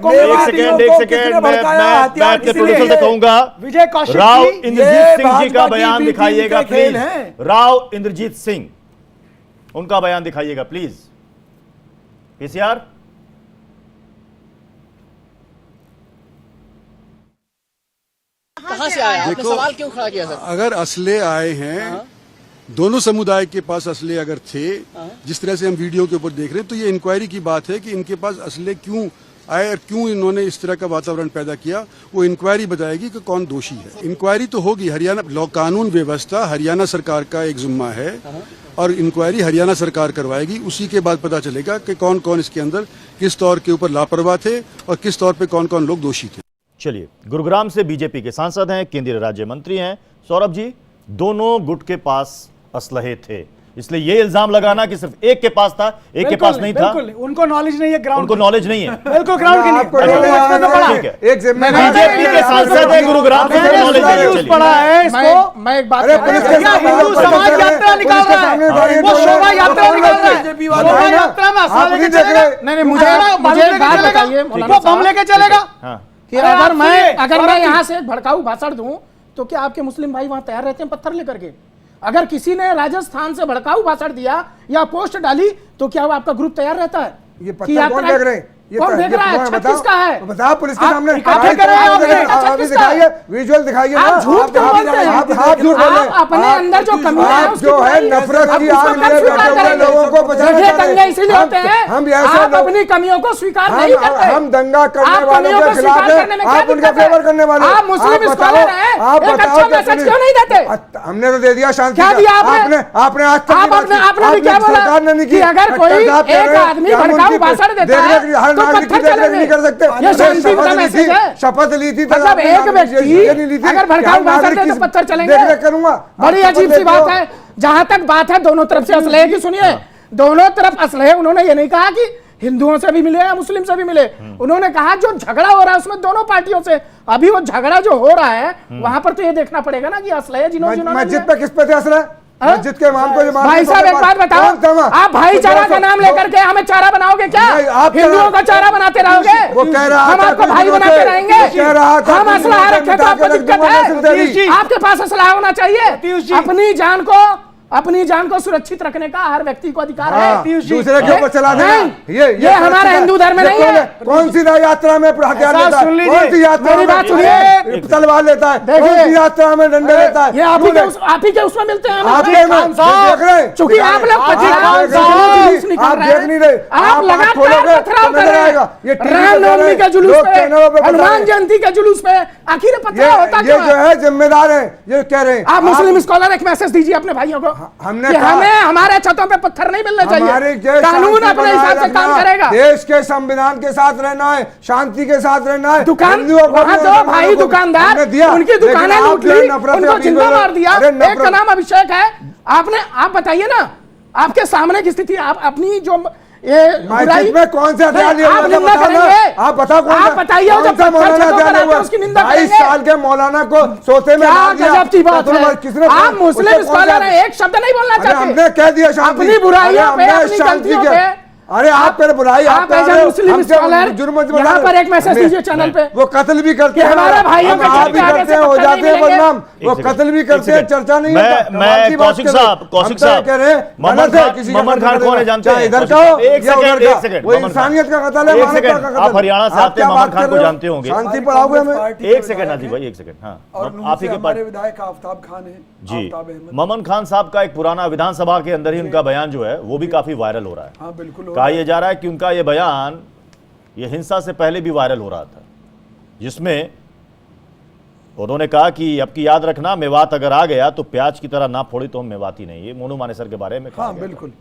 मैं अपने प्रोड्यूसर से कहूंगा राव इंद्रजीत सिंह जी का बयान दिखाइएगा प्लीज। राव इंद्रजीत सिंह, उनका बयान दिखाइएगा प्लीज। पीसीआर, कहां से आया? आपने सवाल क्यों खड़ा किया सर? अगर असले आए हैं, दोनों समुदाय के पास असले अगर थे, जिस तरह से हम वीडियो के ऊपर देख रहे हैं, तो ये इंक्वायरी की बात है कि इनके पास असले क्यों आए और क्यों इन्होंने इस तरह का वातावरण पैदा किया। वो इंक्वायरी बताएगी कि कौन दोषी है। इंक्वायरी तो होगी, हरियाणा लॉ कानून व्यवस्था हरियाणा सरकार का एक जिम्मा है और इंक्वायरी हरियाणा सरकार करवाएगी। उसी के बाद पता चलेगा कि कौन कौन इसके अंदर किस तौर के ऊपर लापरवाह थे और किस तौर पे कौन कौन लोग दोषी थे। चलिए, गुरुग्राम से बीजेपी के सांसद हैं, केंद्रीय राज्य मंत्री हैं सौरभ जी। दोनों गुट के पास असलहे थे, इसलिए ये इल्जाम लगाना कि सिर्फ एक के पास था, एक के पास नहीं था, उनको नॉलेज नहीं है, ग्राउंड उनको नॉलेज नहीं है, बिल्कुल ग्राउंड की नहीं। एक बीजेपी के सांसद है गुरुग्राम से, नॉलेज नहीं पड़ा है इसको। मैं एक बात हिंदू समाज यात्रा निकाल रहा है, वो शोभा यात्रा निकाल रहा है, शोभा यात्रा में असला लेके चलेगा। नहीं, मुझे बात बताइए, वो बम लेके चलेगा कि अगर मैं यहाँ से भड़काऊ भाषण दूं तो क्या आपके मुस्लिम भाई वहां तैयार रहते हैं पत्थर लेकर के? अगर किसी ने राजस्थान से भड़काऊ भाषण दिया या पोस्ट डाली तो क्या वो आपका ग्रुप तैयार रहता है? ये पत्थर कौन देख रहे हैं? कौन देख रहा है? किसका है? बताओ पुलिस के सामने दिखाइए, विजुअल दिखाइए। आप झूठ क्यों बोलते हैं? आप झूठ बोल रहे हैं। अपने अंदर जो कमी है जो है नफरत की आग में बैठे हुए लोगों को दंगे इसीलिए होते हैं, आप अपनी कमियों को स्वीकार नहीं करते। हम दंगा करने वालों के खिलाफ हैं, आप उनका फेवर करने वाले। आप मुस्लिम स्कॉलर हैं, एक अच्छा मैसेज क्यों नहीं देते? हमने तो दे दिया शांति क्या दिया आपने? आपने आज तक आपने भी क्या बोला कि अगर कोई एक आदमी भड़काऊ भाषण देता है तो पत्थर चलेंगे। नहीं कर सकते। ये शांति का मैसेज है। शपथ ली थी, मतलब एक व्यक्ति अगर भड़काऊ भाषण दे तो पत्थर चलेंगे। करूंगा, बड़ी अजीब सी बात है। जहां तक बात है दोनों तरफ से असलहे की, सुनिए, दोनों तरफ असलहे। उन्होंने ये नहीं कहा कि हिंदुओं से भी मिले या मुस्लिम से भी मिले, उन्होंने कहा जो झगड़ा हो रहा है उसमें दोनों पार्टियों से। अभी वो झगड़ा जो हो रहा है वहां पर तो ये देखना पड़ेगा ना कि असलहे जिन्होंने मस्जिद पे किस पे थे असलहे? मस्जिद के इमाम को भाई साहब एक बात बताओ, आप भाईचारा का नाम लेकर के हमें चारा बनाओगे क्या? आप हिंदुओं का चारा बनाते रहोगे? वो कह रहा हम आपको भाई बनाते रहेंगे? हम असलहा रखे तो आपको दिक्कत है? आपके पास असलहा होना चाहिए। अपनी जान को सुरक्षित रखने का हर व्यक्ति को अधिकार है। दूसरे के ऊपर चला देना ये हमारा हिंदू धर्म नहीं है। कौन सी यात्रा में हथियार लेता है? कौन सी यात्रा में तलवार लेता है? कौन सी यात्रा में डंडे लेता है? ये आप ही के उसमें मिलते हैं। आप देख रहे हैं, चूंकि आप लोग आप देख नहीं रहे, आप लगातार पथराव कर रहे हैं। रामनवमी के जुलूस पे, हनुमान जयंती के जुलूस पे आखिर पथराव होता क्यों है? ये जो है जिम्मेदार है, ये कह रहे हैं। आप मुस्लिम स्कॉलर एक मैसेज दीजिए अपने भाइयों को। हमने हमें हमारे छतों पे पत्थर नहीं मिलने चाहिए। कानून अपने हिसाब से काम करेगा। देश के संविधान के साथ रहना है, शांति के साथ रहना है। दुकान वहां दो भाई दुकानदार, उनकी दुकानें लूट ली, उनको जिंदा मार दिया। एक का नाम अभिषेक है। आप बताइए ना, आपके सामने की स्थिति, आप अपनी जो मस्जिद में कौन से हथियार लिए? आप बताइए, 22 साल के मौलाना को सोते में मार दिया। गजब की बात है। आप मुस्लिम स्कॉलर हैं, एक शब्द नहीं बोलना चाहते। हमने कह दिया अपनी बुराइयों पे, अपनी गलतियों पे। अरे आप पर बुराई, आप मुस्लिम स्कॉलर यहाँ पर एक मैसेज दीजिए चैनल पे। वो कत्ल भी करते हैं, हमारे भाइयों के आप भी करते हैं, हो जाते हैं बदनाम। वो कत्ल भी करते हैं, चर्चा नहीं है। मैं कौशिक साहब कह रहे हैं मोहम्मद खान कौन है जानते हैं? इधर का हो, एक सेकंड, वो इंसानियत का कत्ल है, मानवता का कत्ल। आप हरियाणा से आते हैं, मोहम्मद खान को जानते होंगे। शांति पढ़ाओगे हमें। एक सेकंड नाजी भाई, एक सेकंड। हाँ, आप ही के पास विधायक आफ्ताब खान है जी। मोहम्मद खान साहब का एक पुराना विधानसभा के अंदर ही उनका बयान जो है वो भी काफी वायरल हो रहा है। हाँ बिल्कुल, कहा यह जा रहा है कि उनका ये बयान ये हिंसा से पहले भी वायरल हो रहा था, जिसमें उन्होंने कहा कि अब की याद रखना, मेवात अगर आ गया तो प्याज की तरह ना फोड़ी तो हम मेवाती नहीं। ये मोनू मानेसर के बारे में कहा गया। बिल्कुल।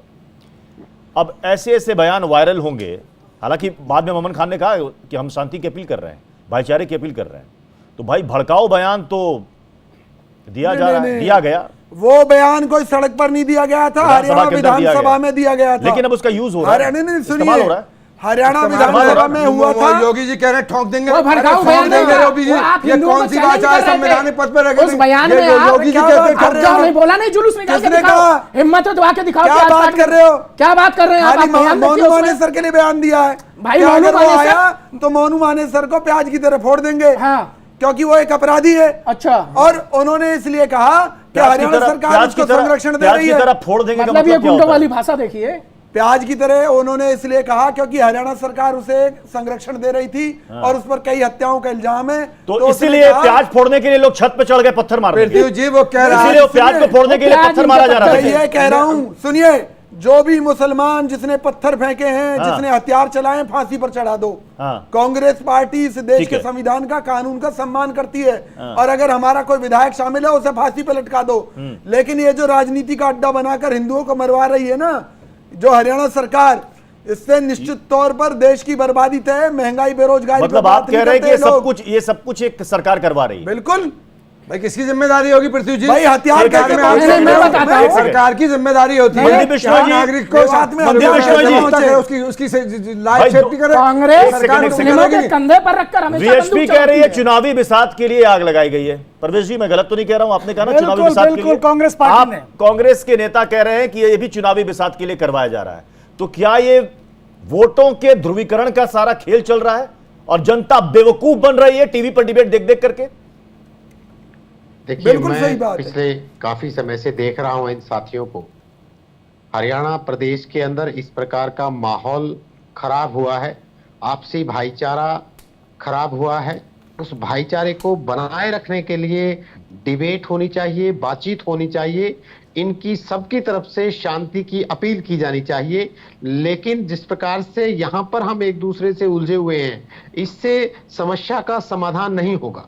अब ऐसे ऐसे बयान वायरल होंगे। हालांकि बाद में मोहम्मद खान ने कहा कि हम शांति की अपील कर रहे हैं, भाईचारे की अपील कर रहे हैं। तो भाई भड़काऊ बयान तो दिया जा रहा है, दिया गया। वो बयान कोई सड़क पर नहीं दिया गया था, हरियाणा विधानसभा में दिया गया था। लेकिन अब उसका यूज हो रहा है, नहीं इस्तेमाल हो रहा है। हरियाणा विधानसभा में हुआ था। योगी जी कह रहे हैं ठोक देंगे, वो भड़काऊ ठोक बयान देंगे नहीं था। योगी जी। वो आप ये हिंदुओं कौन को सी चैलेंज भाषा है? कर रहे थे। संवैधानिक पद पर रखे उस बयान में आप योगी जी क्या कहते बात हैं, कर रहे हो? नहीं बोला, नहीं जुलूस निकाल के किसने दिखाओ, कहा? हिम्मत हो तो आके दिखाओ। क्या कि आज बात पार्टी- कर रहे हो? क्या बात कर रहे हैं आप? खाली बयान देखिए मोनू उसमें। मानेसर के लिए बयान दिया है भाई, कि मोनू अगर वो मानेसर- आया तो मोनू मानेसर को प्याज की तरह फोड़ देंगे, हाँ। क्योंकि वो एक अपराधी है। अच्छा। और उन्होंने इसलिए कहा कि हरियाणा सरकार उसको संरक्षण दे रही है। तरह फोड़ देंगे का मतलब ये मतलब क्या गुंडों होता है? वाली भाषा देखिए। प्याज की तरह उन्होंने इसलिए कहा क्योंकि हरियाणा सरकार उसे संरक्षण दे रही थी और उस पर कई हत्याओं का इल्जाम है। तो उसने इसीलिए कहा- प्याज फोड़ने के लिए लोग छत पे चढ़ गए, पत्थर मार रहे पृथ्वी जी वो कह रहा इसीलिए है वो प्याज को फोड़ने के लिए प्याज पत्थर मारा जा रहा मैं था। ये कह रहा हूं, सुनिए, जो भी मुसलमान जिसने पत्थर फेंके हैं, हाँ। जिसने हथियार चलाए, फांसी पर चढ़ा दो। हाँ। कांग्रेस पार्टी इस देश ठीक के है। संविधान का, कानून का सम्मान करती है। हाँ। और अगर हमारा कोई विधायक शामिल है उसे फांसी पर लटका दो। लेकिन ये जो राजनीति का अड्डा बनाकर हिंदुओं को मरवा रही है ना, जो हरियाणा सरकार, इससे निश्चित तौर पर देश की बर्बादी तय है। महंगाई, बेरोजगारी मतलब पर आप बात कह नहीं रहे हैं कि करते ये सब कुछ एक सरकार करवा रही है। बिल्कुल भाई किसकी जिम्मेदारी होगी पृथ्वी जी? भाई, हथियार सरकार के में बात आप- नहीं, मैं बताता हूं। सरकार की जिम्मेदारी होती है मंदिर विश्व कि हर जी, नागरिक को ये बात में मंदिर अंधेरा विश्व जी है, पहुंचा जी। करे, उसकी भाई, लाइफ सेफ्टी करे। कांग्रेस एक सरकार सेकंड, तो एक मुस्लिमों के करेगी। कंधे पर रखकर हमेशा वीएचपी बंदूक कह रही है चलाती चुनावी बिसात के लिए आग लगाई गई है। परवेश जी, मैं गलत तो नहीं कह रहा हूं? आपने कहा ना बिल्कुल, चुनावी बिसात के बिल्कुल, लिए। कांग्रेस पार्टी आप ने। कांग्रेस के नेता कह रहे हैं कि ये भी चुनावी बिसात के लिए करवाया जा रहा है। तो क्या ये वोटों के ध्रुवीकरण का सारा खेल चल रहा है और जनता बेवकूफ बन रही है टीवी पर डिबेट देख देख करके? देखिए, बिल्कुल सही मैं बात है। पिछले काफी समय से देख रहा हूं इन साथियों को। हरियाणा प्रदेश के अंदर इस प्रकार का माहौल खराब हुआ है, आपसी भाईचारा खराब हुआ है। उस भाईचारे को बनाए रखने के लिए डिबेट होनी चाहिए, बातचीत होनी चाहिए, इनकी सबकी तरफ से शांति की अपील की जानी चाहिए। लेकिन जिस प्रकार से यहाँ पर हम एक दूसरे से उलझे हुए हैं, इससे समस्या का समाधान नहीं होगा।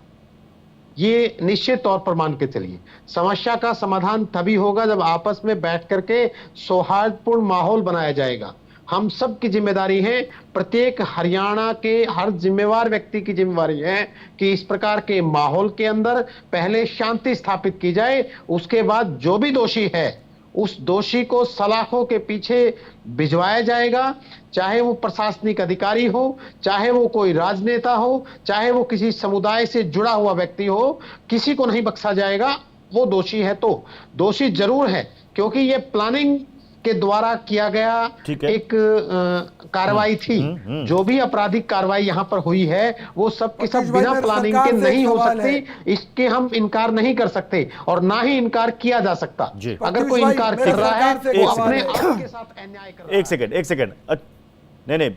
ये निश्चित तौर पर मान के चलिए, समस्या का समाधान तभी होगा जब आपस में बैठ करके सौहार्दपूर्ण माहौल बनाया जाएगा। हम सब की जिम्मेदारी है, प्रत्येक हरियाणा के हर जिम्मेवार व्यक्ति की जिम्मेवारी है कि इस प्रकार के माहौल के अंदर पहले शांति स्थापित की जाए, उसके बाद जो भी दोषी है उस दोषी को सलाखों के पीछे भिजवाया जाएगा। चाहे वो प्रशासनिक अधिकारी हो, चाहे वो कोई राजनेता हो, चाहे वो किसी समुदाय से जुड़ा हुआ व्यक्ति हो, किसी को नहीं बख्शा जाएगा। वो दोषी है तो दोषी जरूर है, क्योंकि ये प्लानिंग के द्वारा किया गया ठीक है। एक कार्रवाई थी। जो भी आपराधिक कार्रवाई यहाँ पर हुई है वो सब के सब सतीश भाई, बिना मेरे प्लानिंग सरकार के से एक नहीं हो सवाल सकती। इसके हम इनकार नहीं कर सकते और ना ही इनकार किया जा सकता। जी। अगर कोई सतीश भाई, इनकार मेरे कर रहा है सरकार से एक वो सवाल अपने है। आप के साथ अन्याय कर रहा है। एक सेकंड नहीं,